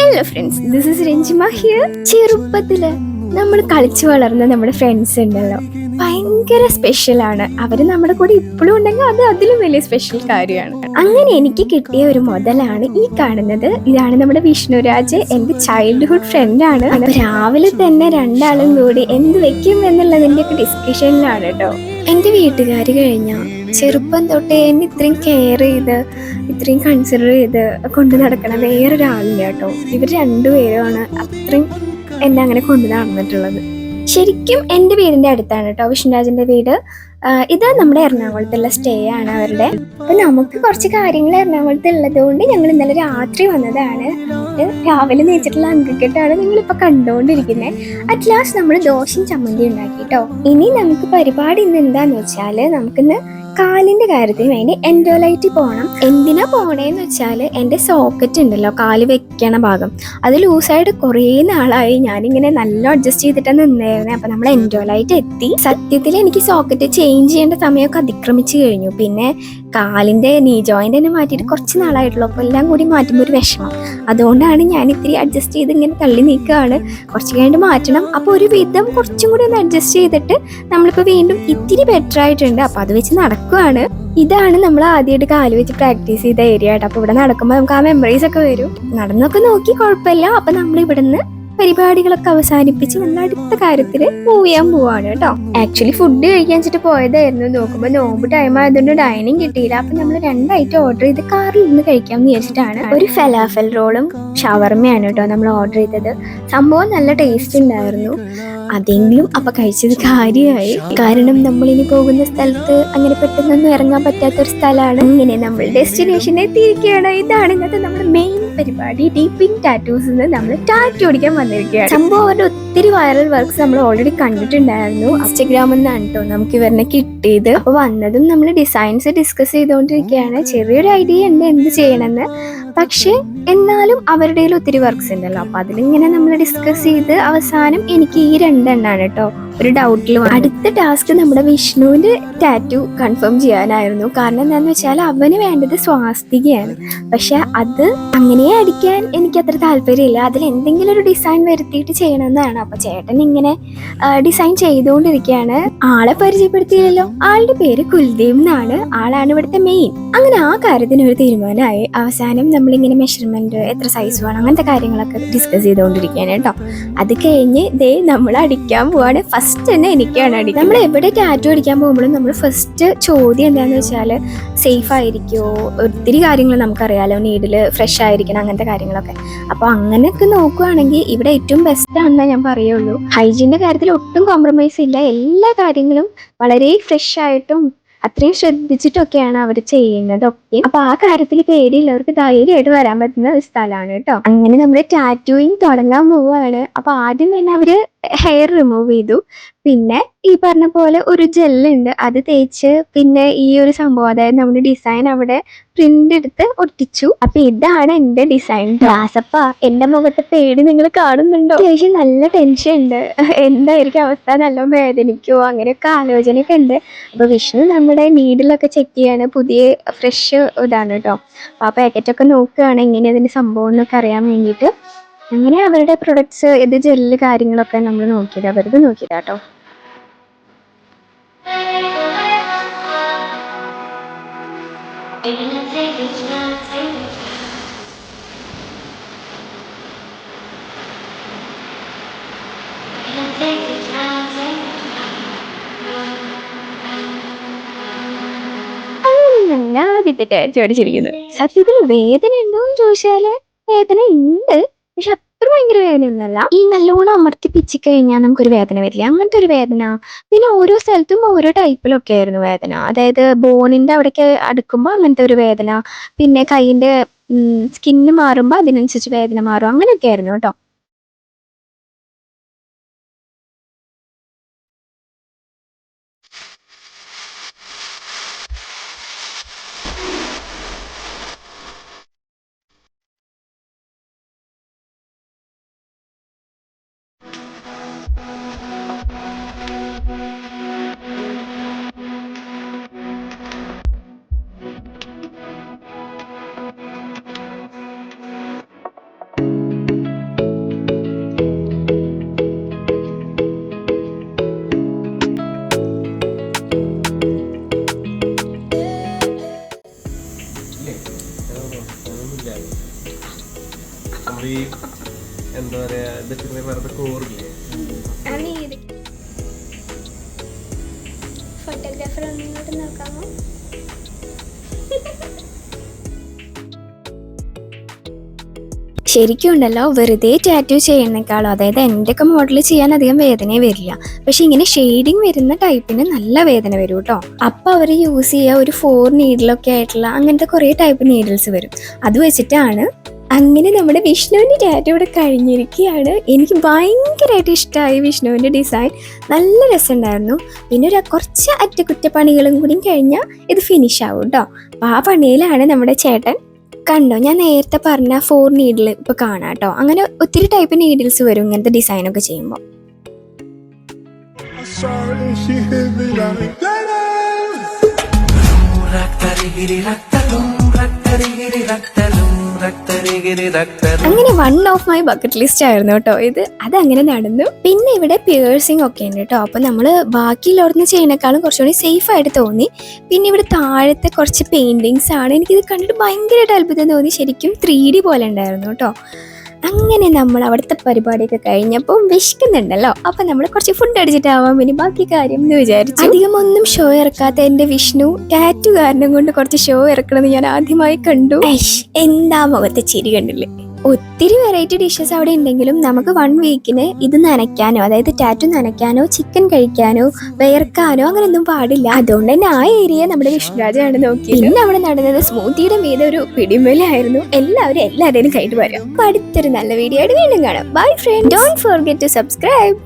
Hello friends, this is Ranjima here. ചെറുപ്പത്തില് നമ്മൾ കളിച്ചു വളർന്ന നമ്മുടെ ഫ്രണ്ട്സ് ഉണ്ടല്ലോ, ഭയങ്കര സ്പെഷ്യലാണ്. അവര് നമ്മുടെ കൂടെ ഇപ്പോഴും ഉണ്ടെങ്കിൽ അത് അതിലും വലിയ സ്പെഷ്യൽ കാര്യമാണ്. അങ്ങനെ എനിക്ക് കിട്ടിയ ഒരു മുതലാണ് ഈ കാണുന്നത്. ഇതാണ് നമ്മുടെ വിഷ്ണുരാജ്, എന്റെ ചൈൽഡ്ഹുഡ് ഫ്രണ്ടാണ്. രാവിലെ തന്നെ രണ്ടാളും കൂടി എന്ത് വെക്കും എന്നുള്ളതിന്റെ ഒക്കെ ഡിസ്കഷനിലാണ് കേട്ടോ. എന്റെ വീട്ടുകാർ കഴിഞ്ഞ ചെറുപ്പം തൊട്ടേ എന്നെ ഇത്രയും കെയർ ചെയ്ത് ഇത്രയും കൺസിഡർ ചെയ്ത് കൊണ്ടു നടക്കണ വേറൊരാളില്ല കേട്ടോ. ഇവർ രണ്ടുപേരുമാണ് അത്രയും എന്നെ അങ്ങനെ കൊണ്ടു നടന്നിട്ടുള്ളത്. ശരിക്കും എൻ്റെ വീടിൻ്റെ അടുത്താണ് കേട്ടോ വിഷ്ണുരാജിൻ്റെ വീട്. ഇത് നമ്മുടെ എറണാകുളത്തുള്ള സ്റ്റേ ആണ് അവരുടെ. അപ്പൊ നമുക്ക് കുറച്ച് കാര്യങ്ങൾ എറണാകുളത്ത് ഉള്ളത് കൊണ്ട് ഞങ്ങൾ ഇന്നലെ രാത്രി വന്നതാണ്. രാവിലെ നേച്ചിട്ടുള്ള അങ്കക്കെട്ടാണ് നിങ്ങളിപ്പോൾ കണ്ടുകൊണ്ടിരിക്കുന്നത്. അറ്റ് ലാസ്റ്റ് നമ്മൾ ദോശയും ചമ്മന്തി ഉണ്ടാക്കി കേട്ടോ. ഇനി നമുക്ക് പരിപാടി ഇന്ന് എന്താന്ന് വെച്ചാൽ, നമുക്കിന്ന് കാലിന്റെ കാര്യത്തിന് വേണ്ടി എൻഡോലൈറ്റ് പോകണം. എന്തിനാ പോണേന്ന് വെച്ചാൽ, എൻ്റെ സോക്കറ്റ് ഉണ്ടല്ലോ, കാല് വെക്കണ ഭാഗം, അത് ലൂസായിട്ട് കുറേ നാളായി. ഞാനിങ്ങനെ നല്ല അഡ്ജസ്റ്റ് ചെയ്തിട്ടാണ് നിന്നായിരുന്നത്. അപ്പൊ നമ്മൾ എൻഡോലൈറ്റ് എത്തി. സത്യത്തിൽ എനിക്ക് സോക്കറ്റ് ചേഞ്ച് ചെയ്യേണ്ട സമയമൊക്കെ അതിക്രമിച്ചു കഴിഞ്ഞു. പിന്നെ കാലിന്റെ നീ ജോയിന്റ് തന്നെ മാറ്റിയിട്ട് കുറച്ച് നാളായിട്ടുള്ളൂ. അപ്പോൾ എല്ലാം കൂടി മാറ്റുമ്പോൾ ഒരു വിഷമം. അതുകൊണ്ടാണ് ഞാൻ ഇത്തിരി അഡ്ജസ്റ്റ് ചെയ്ത് ഇങ്ങനെ തള്ളി നീക്കുകയാണ്. കുറച്ച് കഴിഞ്ഞിട്ട് മാറ്റണം. അപ്പോൾ ഒരു വിധം കുറച്ചും കൂടി ഒന്ന് അഡ്ജസ്റ്റ് ചെയ്തിട്ട് നമ്മളിപ്പോൾ വീണ്ടും ഇത്തിരി ബെറ്റർ ആയിട്ടുണ്ട്. അപ്പോൾ അത് വെച്ച് നടക്കുവാണ്. ഇതാണ് നമ്മൾ ആദ്യമായിട്ട് കാല് വെച്ച് പ്രാക്ടീസ് ചെയ്ത ഏരിയ ആയിട്ട്. അപ്പോൾ ഇവിടെ നടക്കുമ്പോൾ നമുക്ക് ആ മെമ്മറീസ് ഒക്കെ വരും. നടന്നൊക്കെ നോക്കി കുഴപ്പമില്ല. അപ്പോൾ നമ്മൾ ഇവിടുന്ന് പരിപാടികളൊക്കെ അവസാനിപ്പിച്ച് നമ്മൾ അടുത്ത കാര്യത്തിൽ മൂവ് ചെയ്യാൻ പോവാണ് കേട്ടോ. ആക്ച്വലി ഫുഡ് കഴിക്കാൻ വെച്ചിട്ട് പോയതായിരുന്നു. നോക്കുമ്പോൾ നോമ്പ് ടൈം ആയതുകൊണ്ട് ഡൈനിങ് കിട്ടിയില്ല. അപ്പൊ നമ്മൾ 2 ഐറ്റം ഓർഡർ ചെയ്ത് കാറിൽ നിന്ന് കഴിക്കാമെന്ന് വിചാരിച്ചിട്ടാണ്. ഒരു ഫലാഫൽ റോളും ഷവർമയാണ് കേട്ടോ നമ്മൾ ഓർഡർ ചെയ്തത്. സംഭവം നല്ല ടേസ്റ്റ് ഉണ്ടായിരുന്നു. അതെങ്കിലും അപ്പൊ കഴിച്ചത് കാര്യമായി. കാരണം നമ്മളിനി പോകുന്ന സ്ഥലത്ത് അങ്ങനെ പെട്ടെന്നൊന്നും ഇറങ്ങാൻ പറ്റാത്തൊരു സ്ഥലമാണ്. ഇങ്ങനെ നമ്മൾ ഡെസ്റ്റിനേഷൻ എത്തിയിരിക്കുകയാണ്. ഇതാണ് ഇന്നത്തെ നമ്മുടെ മെയിൻ പരിപാടി. ഡീപ്പിംഗ് ടാറ്റൂസ് നമ്മൾ ടാറ്റു അടിക്കാൻ വന്നിരിക്കുകയാണ്. സംഭവം അവരുടെ ഒത്തിരി വൈറൽ വർക്ക്സ് നമ്മൾ ഓൾറെഡി കണ്ടിട്ടുണ്ടായിരുന്നു. ഇൻസ്റ്റഗ്രാമിൽ നിന്നാണ് കേട്ടോ നമുക്ക് ഇവരെ കിട്ടിയത്. അപ്പൊ വന്നതും നമ്മൾ ഡിസൈൻസ് ഡിസ്കസ് ചെയ്തുകൊണ്ടിരിക്കുകയാണ്. ചെറിയൊരു ഐഡിയ ഉണ്ട് എന്ത് ചെയ്യണമെന്ന്. പക്ഷെ എന്നാലും അവരുടെ ഒത്തിരി വർക്ക്സ് ഉണ്ടല്ലോ. അപ്പൊ അതിലിങ്ങനെ നമ്മൾ ഡിസ്കസ് ചെയ്ത് അവസാനം എനിക്ക് ഈ 2 എണ്ണാണ് കേട്ടോ ഒരു ഡൗട്ടിൽ. അടുത്ത ടാസ്ക് നമ്മുടെ വിഷ്ണുവിന്റെ ടാറ്റു കൺഫേം ചെയ്യാനായിരുന്നു. കാരണം എന്താന്ന് വെച്ചാൽ അവന് വേണ്ടത് സ്വാസ്തികയാണ്. പക്ഷെ അത് അങ്ങനെ അടിക്കാൻ എനിക്ക് അത്ര താല്പര്യമില്ല. അതിൽ എന്തെങ്കിലും ഒരു ഡിസൈൻ വരുത്തിയിട്ട് ചെയ്യണമെന്നാണ്. അപ്പൊ ചേട്ടൻ ഇങ്ങനെ ഡിസൈൻ ചെയ്തുകൊണ്ടിരിക്കുകയാണ്. ആളെ പരിചയപ്പെടുത്തിയില്ലല്ലോ. ആളുടെ പേര് കുൽദീപ് എന്നാണ്. ആളാണ് ഇവിടുത്തെ മെയിൻ. അങ്ങനെ ആ കാര്യത്തിന് ഒരു തീരുമാനമായി. അവസാനം നമ്മളിങ്ങനെ മെഷർമെന്റ്, എത്ര സൈസ് വേണം, അങ്ങനത്തെ കാര്യങ്ങളൊക്കെ ഡിസ്കസ് ചെയ്തുകൊണ്ടിരിക്കുകയാണ് കേട്ടോ. അത് കഴിഞ്ഞ് ദേ നമ്മൾ അടിക്കാൻ പോവാണ്. ഫസ്റ്റ് തന്നെ എനിക്കാണ് അടിക്കുക. നമ്മൾ എവിടെ ടാറ്റു അടിക്കാൻ പോകുമ്പോഴും നമ്മൾ ഫസ്റ്റ് ചോദ്യം എന്താണെന്ന് വെച്ചാൽ, സേഫ് ആയിരിക്കുമോ, ഒത്തിരി കാര്യങ്ങൾ നമുക്കറിയാലോ, നീഡിൽ ഫ്രഷ് ആയിരിക്കണം, അങ്ങനത്തെ കാര്യങ്ങളൊക്കെ. അപ്പോൾ അങ്ങനെയൊക്കെ നോക്കുകയാണെങ്കിൽ ഇവിടെ ഏറ്റവും ബെസ്റ്റ് ആണെന്നേ ഞാൻ പറയുള്ളൂ. ഹൈജീൻ്റെ കാര്യത്തിൽ ഒട്ടും കോംപ്രമൈസ് ഇല്ല. എല്ലാ കാര്യങ്ങളും വളരെ ഫ്രഷ് ആയിട്ടും അത്രയും ശ്രദ്ധിച്ചിട്ടൊക്കെയാണ് അവർ ചെയ്യുന്നതൊക്കെ. അപ്പൊ ആ കാര്യത്തിൽ പേടിയുള്ളവർക്ക് ധൈര്യമായിട്ട് വരാൻ പറ്റുന്ന ഒരു സ്ഥലമാണ് കേട്ടോ. അങ്ങനെ നമ്മൾ ടാറ്റൂയിങ് തുടങ്ങാൻ പോവുകയാണ്. അപ്പൊ ആദ്യം തന്നെ അവര് ഹെയർ റിമൂവ് ചെയ്തു. പിന്നെ ഈ പറഞ്ഞ പോലെ ഒരു ജെല്ലുണ്ട്, അത് തേച്ച് പിന്നെ ഈ ഒരു സംഭവം, അതായത് നമ്മുടെ ഡിസൈൻ അവിടെ പ്രിന്റ് എടുത്ത് ഒട്ടിച്ചു. അപ്പൊ ഇതാണ് എന്റെ ഡിസൈൻ. ദാസപ്പ, എന്റെ മുഖത്തെ പേടി നിങ്ങൾ കാണുന്നുണ്ടോ? അത്യാവശ്യം നല്ല ടെൻഷൻ ഉണ്ട്. എന്തായിരിക്കും അവസ്ഥ, നല്ല വേദനിക്കുമോ, അങ്ങനെയൊക്കെ ആലോചനയൊക്കെ ഉണ്ട്. അപ്പൊ വിഷ്ണു നമ്മുടെ നീഡിലൊക്കെ ചെക്ക് ചെയ്യാണ്. പുതിയ ഫ്രഷ് ഇതാണ് കേട്ടോ. അപ്പൊ ആ പാക്കറ്റൊക്കെ നോക്കുകയാണ് എങ്ങനെ അതിന്റെ സംഭവം എന്നൊക്കെ അറിയാൻ വേണ്ടിയിട്ട്. അങ്ങനെ അവരുടെ പ്രൊഡക്ട്സ്, ഇത് ജെല്ല് കാര്യങ്ങളൊക്കെ നമ്മൾ നോക്കിയത്, അവരത് നോക്കിയതാട്ടോ. ഞാൻ ആദ്യത്തെ ടാറ്റു അടിച്ചിരിക്കുന്നത്. സത്യത്തിൽ വേദന ഉണ്ടോന്ന് ചോദിച്ചാല് വേദന ഉണ്ട്. പക്ഷെ അത്ര ഭയങ്കര വേദനയൊന്നുമല്ല. ഈ നല്ലോണം അമർത്തി പിച്ചി കഴിഞ്ഞാൽ നമുക്കൊരു വേദന വരില്ല, അങ്ങനത്തെ ഒരു വേദന. പിന്നെ ഓരോ സ്ഥലത്തും ഓരോ ടൈപ്പിലൊക്കെ ആയിരുന്നു വേദന. അതായത് ബോണിന്റെ അവിടേക്ക് അടുക്കുമ്പോൾ അങ്ങനത്തെ ഒരു വേദന, പിന്നെ കൈയിന്റെ സ്കിന്ന് മാറുമ്പോൾ അതിനനുസരിച്ച് വേദന മാറും, അങ്ങനെയൊക്കെ ആയിരുന്നു കേട്ടോ. നമ്മൾ ഈ എന്താ പറയാ ഇതൊക്കെ വെറുതെ കോറില്ലേ ഫോട്ടോഗ്രാഫർ ഒന്നിങ്ങോട്ട് നോക്കാമോ? ശരിക്കും ഉണ്ടല്ലോ, വെറുതെ ടാറ്റു ചെയ്യുന്നേക്കാളും, അതായത് എൻ്റെയൊക്കെ മോഡൽ ചെയ്യാൻ അധികം വേദനയെ വരില്ല. പക്ഷെ ഇങ്ങനെ ഷെയ്ഡിങ് വരുന്ന ടൈപ്പിന് നല്ല വേദന വരും കേട്ടോ. അപ്പം അവർ യൂസ് ചെയ്യുക ഒരു 4 നീഡിലൊക്കെ ആയിട്ടുള്ള അങ്ങനത്തെ കുറേ ടൈപ്പ് നീഡിൽസ് വരും. അത് വെച്ചിട്ടാണ്. അങ്ങനെ നമ്മുടെ വിഷ്ണുവിൻ്റെ ടാറ്റു ഇവിടെ കഴിഞ്ഞിരിക്കുകയാണ്. എനിക്ക് ഭയങ്കരമായിട്ട് ഇഷ്ടമായി വിഷ്ണുവിൻ്റെ ഡിസൈൻ. നല്ല രസമുണ്ടായിരുന്നു. പിന്നെ കുറച്ച് അറ്റകുറ്റപ്പണികളും കൂടി കഴിഞ്ഞാൽ ഇത് ഫിനിഷ് ആവും കേട്ടോ. അപ്പോൾ ആ പണിയിലാണ് നമ്മുടെ ചേട്ടൻ. കണ്ടോ, ഞാൻ നേരത്തെ പറഞ്ഞ 4 നീഡിൽ ഇപ്പോൾ കാണാം കേട്ടോ. അങ്ങനെ ഒത്തിരി ടൈപ്പ് നീഡിൽസ് വരും ഇങ്ങനത്തെ ഡിസൈനൊക്കെ ചെയ്യുമ്പോൾ. അങ്ങനെ 1 ഓഫ് മൈ ബക്കറ്റ് ലിസ്റ്റ് ആയിരുന്നു കേട്ടോ ഇത്. അതങ്ങനെ നടന്നു. പിന്നെ ഇവിടെ പിയേഴ്സിംഗ് ഒക്കെ ഉണ്ട് കേട്ടോ. അപ്പോൾ നമ്മൾ ബാക്കിയുള്ളവിടുന്ന് ചെയ്യുന്നേക്കാളും കുറച്ചുകൂടി സേഫ് ആയിട്ട് തോന്നി. പിന്നെ ഇവിടെ താഴത്തെ കുറച്ച് പെയിന്റിങ്സ് ആണ്. എനിക്കിത് കണ്ടിട്ട് ഭയങ്കരമായിട്ട് അത്ഭുതം തോന്നി. ശരിക്കും 3D പോലെ ഉണ്ടായിരുന്നു കേട്ടോ. അങ്ങനെ നമ്മൾ അവിടുത്തെ പരിപാടിയൊക്കെ കഴിഞ്ഞപ്പോൾ വിശക്കുന്നുണ്ടല്ലോ, അപ്പം നമ്മൾ കുറച്ച് ഫുഡ് അടിച്ചിട്ടാവാം പിന്നെ ബാക്കി കാര്യം എന്ന് വിചാരിച്ചു. അധികം ഒന്നും ഷോ ഇറക്കാത്ത എൻ്റെ വിഷ്ണു ടാറ്റു കാരണം കൊണ്ട് കുറച്ച് ഷോ ഇറക്കണമെന്ന് ഞാൻ ആദ്യമായി കണ്ടു. എന്താ മുഖത്തെ ചിരി കണ്ടില്ലേ. ഒത്തിരി വെറൈറ്റി ഡിഷസ് അവിടെ ഉണ്ടെങ്കിലും നമുക്ക് 1 വീക്കിന് ഇത് നനയ്ക്കാനോ, അതായത് ടാറ്റു നനയ്ക്കാനോ ചിക്കൻ കഴിക്കാനോ വിയർക്കാനോ അങ്ങനെയൊന്നും പാടില്ല. അതുകൊണ്ട് തന്നെ ആ ഏരിയ നമ്മുടെ വിഷ്ണുരാജാണ് നോക്കി. പിന്നെ അവിടെ നടന്നത് സ്മൂത്തിയുടെ മീതെ ഒരു പിടിമേലായിരുന്നു. എല്ലാവരും എല്ലാവരുടെയും കൈയിട്ട് വരാം. അപ്പൊ അടുത്തൊരു നല്ല വീഡിയോ ആയിട്ട് വീണ്ടും കാണാം. Bye friend, don't forget to subscribe.